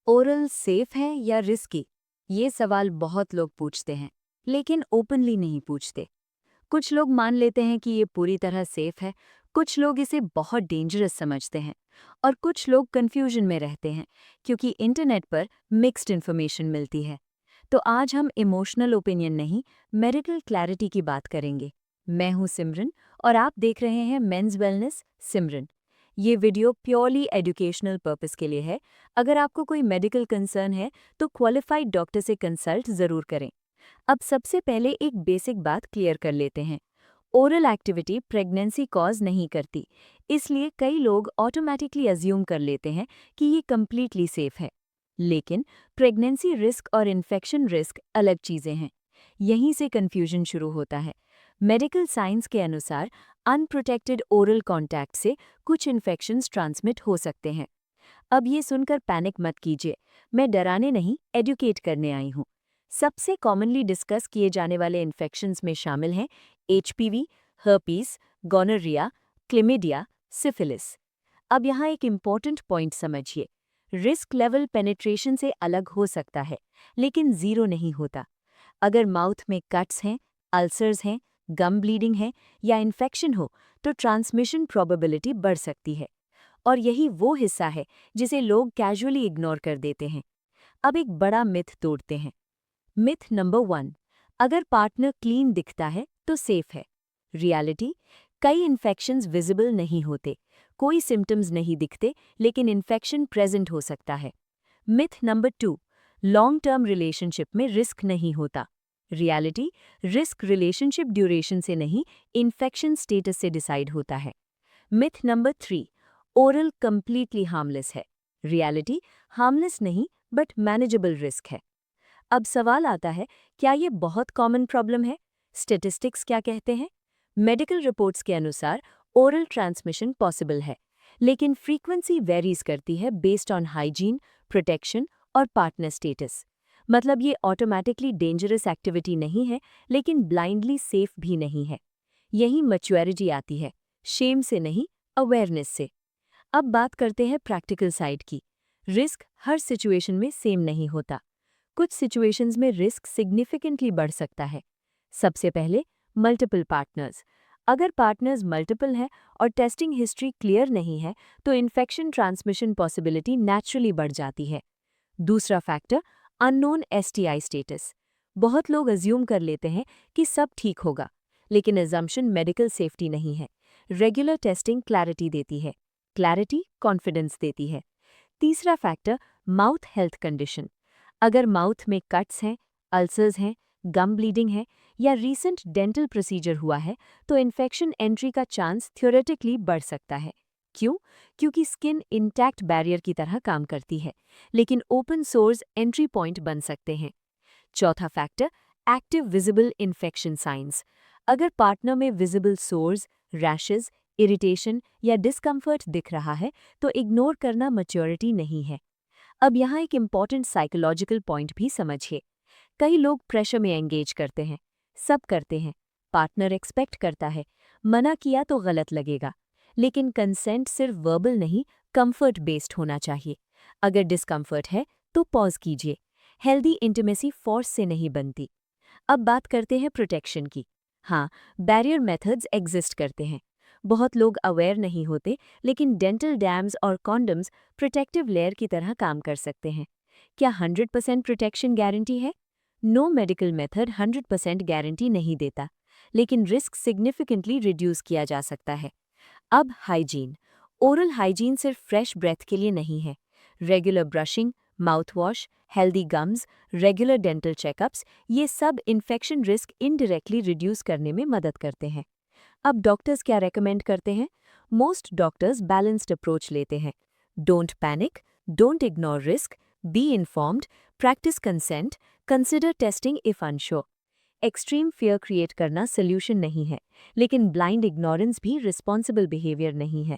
Oral safe है या risky? ये सवाल बहुत लोग पूछते हैं, लेकिन ओपनली नहीं पूछते। कुछ लोग मान लेते हैं कि ये पूरी तरह सेफ है, कुछ लोग इसे बहुत डेंजरस समझते हैं, और कुछ लोग कंफ्यूजन में रहते हैं क्योंकि इंटरनेट पर मिक्स्ड इन्फॉर्मेशन मिलती है। तो आज हम इमोशनल ओपिनियन नहीं, मेडिकल क्लैरिटी की बात करेंगे। मैं हूं सिमरन और आप देख रहे हैं मेंस वेलनेस सिमरन। ये वीडियो प्योरली एजुकेशनल पर्पस के लिए है। अगर आपको कोई मेडिकल कंसर्न है तो क्वालिफाइड डॉक्टर से कंसल्ट ज़रूर करें। अब सबसे पहले एक बेसिक बात क्लियर कर लेते हैं। ओरल एक्टिविटी प्रेगनेंसी कॉज नहीं करती, इसलिए कई लोग ऑटोमेटिकली अज्यूम कर लेते हैं कि ये कंप्लीटली सेफ है। लेकिन प्रेगनेंसी रिस्क और इन्फेक्शन रिस्क अलग चीज़ें हैं। यहीं से कन्फ्यूजन शुरू होता है। मेडिकल साइंस के अनुसार अनप्रोटेक्टेड ओरल कॉन्टैक्ट से कुछ इन्फेक्शंस ट्रांसमिट हो सकते हैं। अब ये सुनकर पैनिक मत कीजिए, मैं डराने नहीं, एजुकेट करने आई हूँ। सबसे कॉमनली डिस्कस किए जाने वाले इन्फेक्शंस में शामिल हैं HPV, herpes, gonorrhoea, chlamydia, syphilis. अब यहाँ एक इम्पॉर्टेंट पॉइंट समझिए। रिस्क लेवल पेनिट्रेशन से अलग हो सकता है, लेकिन ज़ीरो नहीं होता। अगर माउथ में कट्स हैं, अल्सर्स हैं, गम ब्लीडिंग है या इन्फेक्शन हो, तो ट्रांसमिशन प्रोबेबिलिटी बढ़ सकती है। और यही वो हिस्सा है जिसे लोग कैजुअली इग्नोर कर देते हैं। अब एक बड़ा मिथ तोड़ते हैं। मिथ नंबर 1, अगर पार्टनर क्लीन दिखता है तो सेफ है। रियलिटी, कई इन्फेक्शंस विजिबल नहीं होते, कोई सिम्टम्स नहीं दिखते, लेकिन इन्फेक्शन प्रेजेंट हो सकता है। Myth number 2, long term relationship में रिस्क नहीं होता। रियलिटी, रिस्क रिलेशनशिप ड्यूरेशन से नहीं, इन्फेक्शन स्टेटस से डिसाइड होता है। Myth number 3, oral completely harmless है। रियलिटी, हार्मलेस नहीं बट मैनेजेबल रिस्क है। अब सवाल आता है, क्या ये बहुत कॉमन प्रॉब्लम है? स्टैटिस्टिक्स क्या कहते हैं? मेडिकल रिपोर्ट्स के अनुसार ओरल ट्रांसमिशन पॉसिबल है, लेकिन फ्रीक्वेंसी वेरीज करती है बेस्ड ऑन हाइजीन, प्रोटेक्शन और पार्टनर स्टेटस। मतलब ये ऑटोमेटिकली डेंजरस एक्टिविटी नहीं है, लेकिन ब्लाइंडली सेफ भी नहीं है। यही मैच्योरिटी आती है, शेम से नहीं, अवेयरनेस से। अब बात करते हैं प्रैक्टिकल साइड की। रिस्क हर सिचुएशन में सेम नहीं होता। कुछ सिचुएशंस में रिस्क सिग्निफिकेंटली बढ़ सकता है। सबसे पहले, मल्टीपल पार्टनर्स। अगर पार्टनर्स मल्टीपल हैं और टेस्टिंग हिस्ट्री क्लियर नहीं है, तो इन्फेक्शन ट्रांसमिशन पॉसिबिलिटी नेचुरली बढ़ जाती है। दूसरा फैक्टर, अननोन एसटीआई स्टेटस। बहुत लोग अज्यूम कर लेते हैं कि सब ठीक होगा, लेकिन अजम्पशन मेडिकल सेफ्टी नहीं है। रेगुलर टेस्टिंग क्लैरिटी देती है, क्लैरिटी कॉन्फिडेंस देती है। तीसरा फैक्टर, माउथ हेल्थ कंडीशन। अगर माउथ में कट्स हैं, अल्सर्स हैं, गम ब्लीडिंग है या रीसेंट डेंटल प्रोसीजर हुआ है, तो इन्फेक्शन एंट्री का चांस थ्योरेटिकली बढ़ सकता है। क्यों? क्योंकि स्किन इंटैक्ट बैरियर की तरह काम करती है, लेकिन ओपन सोर्स एंट्री पॉइंट बन सकते हैं। चौथा factor, active visible infection science. अगर पार्टनर में विजिबल सोर्स, रैशेज, इरिटेशन या डिस्कम्फर्ट दिख रहा है, तो इग्नोर करना मैच्योरिटी नहीं है। अब यहाँ एक इम्पॉर्टेंट साइकोलॉजिकल पॉइंट भी समझिए। कई लोग प्रेशर में एंगेज करते हैं, सब करते हैं, पार्टनर एक्सपेक्ट करता है, मना किया तो गलत लगेगा। लेकिन कंसेंट सिर्फ वर्बल नहीं, कंफर्ट बेस्ड होना चाहिए। अगर डिस्कम्फर्ट है तो पॉज कीजिए। हेल्दी इंटीमेसी फोर्स से नहीं बनती। अब बात करते हैं प्रोटेक्शन की। हाँ, बैरियर मेथड्स एग्जिस्ट करते हैं। बहुत लोग अवेयर नहीं होते, लेकिन डेंटल डैम्स और कॉन्डम्स प्रोटेक्टिव लेयर की तरह काम कर सकते हैं। क्या 100% प्रोटेक्शन गारंटी है? नो मेडिकल मेथड 100% गारंटी नहीं देता, लेकिन रिस्क सिग्निफिकेंटली रिड्यूस किया जा सकता है। अब हाइजीन। ओरल हाइजीन सिर्फ फ्रेश ब्रेथ के लिए नहीं है। Regular brushing, mouth wash, healthy gums, regular dental checkups, ये सब इन्फेक्शन रिस्क इनडायरेक्टली रिड्यूस करने में मदद करते हैं। अब डॉक्टर्स क्या रेकमेंड करते हैं? मोस्ट डॉक्टर्स बैलेंस्ड अप्रोच लेते हैं। Don't panic, don't ignore risk, be informed, practice consent, consider testing if unsure. Extreme fear create करना सोल्यूशन नहीं है, लेकिन ब्लाइंड इग्नोरेंस भी रिस्पॉन्सिबल बिहेवियर नहीं है।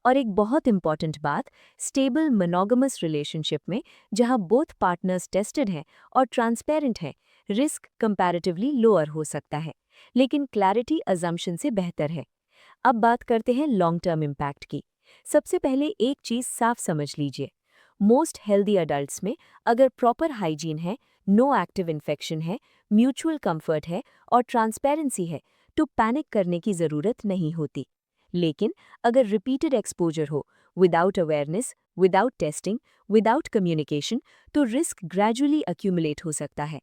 और एक बहुत इंपॉर्टेंट बात, स्टेबल मोनोगमस रिलेशनशिप में जहां बोथ पार्टनर्स टेस्टेड हैं और ट्रांसपेरेंट हैं, रिस्क कंपैरेटिवली लोअर हो सकता है, लेकिन क्लैरिटी अजम्पशन से बेहतर है। अब बात करते हैं लॉन्ग टर्म इम्पैक्ट की। सबसे पहले एक चीज साफ समझ लीजिए, मोस्ट हेल्दी अडल्ट्स में अगर प्रॉपर हाइजीन है, नो एक्टिव इन्फेक्शन है, म्यूचुअल कंफर्ट है और ट्रांसपेरेंसी है तो पैनिक करने की ज़रूरत नहीं होती। लेकिन अगर रिपीटेड एक्सपोजर हो, without awareness, without testing, without communication, तो रिस्क ग्रेजुअली अक्यूमुलेट हो सकता है।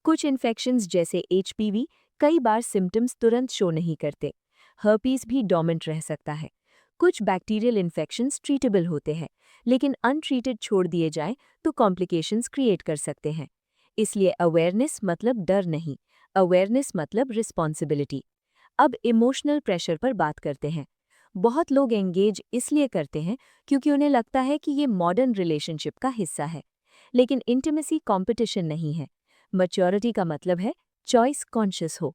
कुछ इन्फेक्शंस जैसे एचपीवी कई बार सिम्टम्स तुरंत शो नहीं करते। हर्पीस भी डोमेंट रह सकता है। कुछ बैक्टीरियल इन्फेक्शंस ट्रीटेबल होते हैं, लेकिन अनट्रीटेड छोड़ दिए जाएं तो कॉम्प्लिकेशंस क्रिएट कर सकते हैं। इसलिए अवेयरनेस मतलब डर नहीं, अवेयरनेस मतलब रिस्पॉन्सिबिलिटी। अब इमोशनल प्रेशर पर बात करते हैं। बहुत लोग एंगेज इसलिए करते हैं क्योंकि उन्हें लगता है कि ये मॉडर्न रिलेशनशिप का हिस्सा है। लेकिन इंटीमेसी कंपटीशन नहीं है। मैच्योरिटी का मतलब है चॉइस कॉन्शियस हो।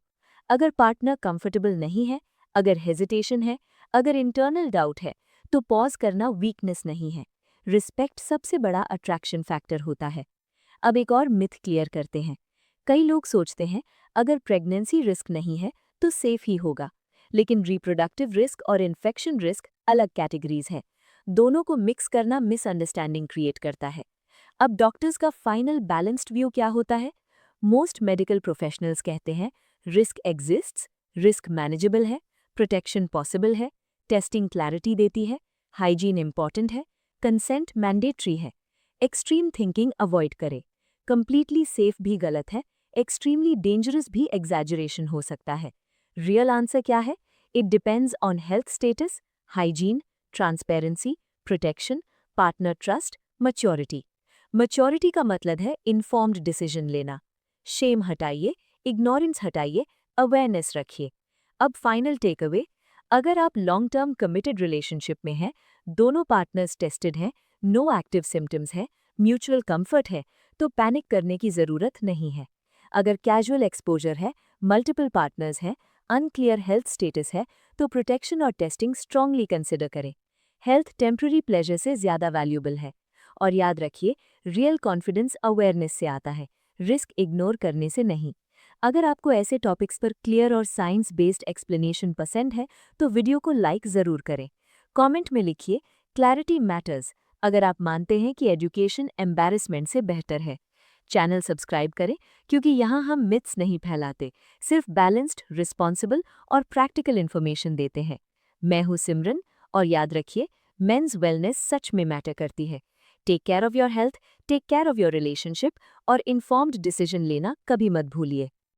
अगर पार्टनर कंफर्टेबल नहीं है, अगर हेजिटेशन है, अगर इंटरनल डाउट है, तो पॉज करना वीकनेस नहीं है। रिस्पेक्ट सबसे बड़ा अट्रैक्शन फैक्टर होता है। अब एक और मिथ क्लियर करते हैं। कई लोग सोचते हैं अगर प्रेगनेंसी रिस्क नहीं है तो सेफ ही होगा, लेकिन रिप्रोडक्टिव रिस्क और इन्फेक्शन रिस्क अलग कैटेगरीज हैं। दोनों को मिक्स करना मिसअंडरस्टैंडिंग क्रिएट करता है। अब डॉक्टर्स का फाइनल बैलेंस्ड व्यू क्या होता है? मोस्ट मेडिकल प्रोफेशनल्स कहते हैं रिस्क एग्जिस्ट्स, रिस्क मैनेजेबल है, प्रोटेक्शन पॉसिबल है, टेस्टिंग क्लैरिटी देती है, हाइजीन इंपॉर्टेंट है, कंसेंट मैंडेटरी है। एक्सट्रीम थिंकिंग अवॉइड करें। कंप्लीटली सेफ भी गलत है, एक्सट्रीमली डेंजरस भी एग्जैजरेशन हो सकता है। रियल आंसर क्या है? It depends on health status, hygiene, transparency, protection, partner trust, maturity. Maturity का मतलब है इन्फॉर्म्ड डिसीजन लेना। शेम हटाइए, इग्नोरेंस हटाइए, अवेयरनेस रखिए। अब फाइनल टेक अवे, अगर आप लॉन्ग टर्म कमिटेड रिलेशनशिप में हैं, दोनों पार्टनर्स टेस्टेड हैं, नो एक्टिव सिम्टम्स हैं, म्यूचुअल कंफर्ट है, तो पैनिक करने की ज़रूरत नहीं है। अगर कैजुअल एक्सपोजर है, मल्टीपल पार्टनर्स हैं, अनक्लियर हेल्थ स्टेटस है, तो प्रोटेक्शन और टेस्टिंग स्ट्रांगली कंसिडर करें। हेल्थ टेम्पररी प्लेजर से ज़्यादा वैल्यूबल है। और याद रखिए, रियल कॉन्फिडेंस अवेयरनेस से आता है, रिस्क इग्नोर करने से नहीं। अगर आपको ऐसे टॉपिक्स पर क्लियर और साइंस बेस्ड एक्सप्लेनेशन पसंद है तो वीडियो को लाइक ज़रूर करें। कमेंट में लिखिए क्लैरिटी मैटर्स अगर आप मानते हैं कि एजुकेशन एम्बैरेसमेंट से बेहतर है। चैनल सब्सक्राइब करें क्योंकि यहाँ हम मिथ्स नहीं फैलाते, सिर्फ बैलेंस्ड, रिस्पॉन्सिबल और प्रैक्टिकल इन्फॉर्मेशन देते हैं। मैं हूँ सिमरन और याद रखिए, मेंस वेलनेस सच में मैटर करती है। Take care of your health, take care of your relationship और इन्फॉर्म्ड डिसीजन लेना कभी मत भूलिए।